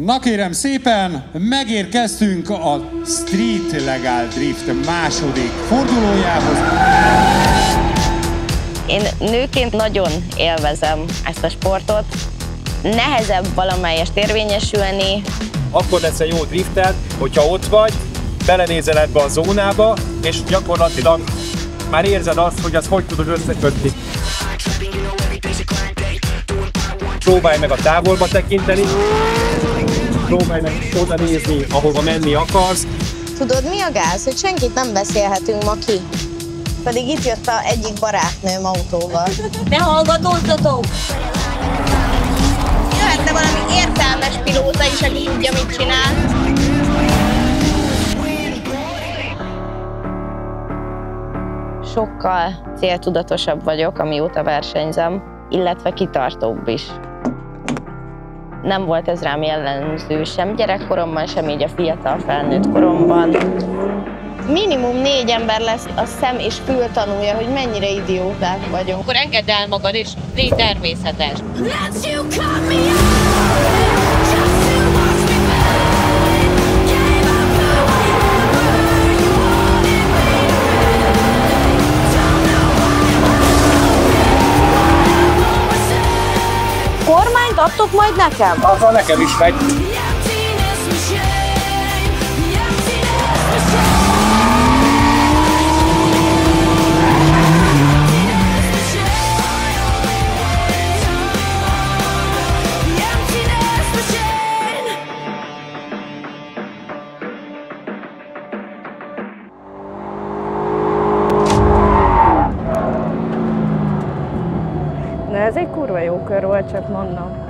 Na kérem szépen, megérkeztünk a Street Legal Drift második fordulójához. Én nőként nagyon élvezem ezt a sportot. Nehezebb valamelyest érvényesülni. Akkor lesz egy jó drifted, hogyha ott vagy, belenézel ebbe a zónába, és gyakorlatilag már érzed azt, hogy az hogy tudod összekötni. Próbálj meg a távolba tekinteni, próbálj meg oda nézni, ahova menni akarsz. Tudod, mi a gáz? Hogy senkit nem beszélhetünk ma ki. Pedig itt jött a egyik barátnőm autóval. Ne hallgatózzatok! Jöhetne valami értelmes pilóta is, aki tudja, mit csinál. Sokkal céltudatosabb vagyok, amióta versenyzem, illetve kitartóbb is. Nem volt ez rám jellemző sem gyerekkoromban, sem így a fiatal felnőtt koromban. Minimum 4 ember lesz a szem és fül tanulja, hogy mennyire idióták vagyunk. Akkor engedd el magad, és légy természetes. Kormányt adtok majd nekem? Azzal nekem is megy. De ez egy kurva jó kör volt, csak mondom.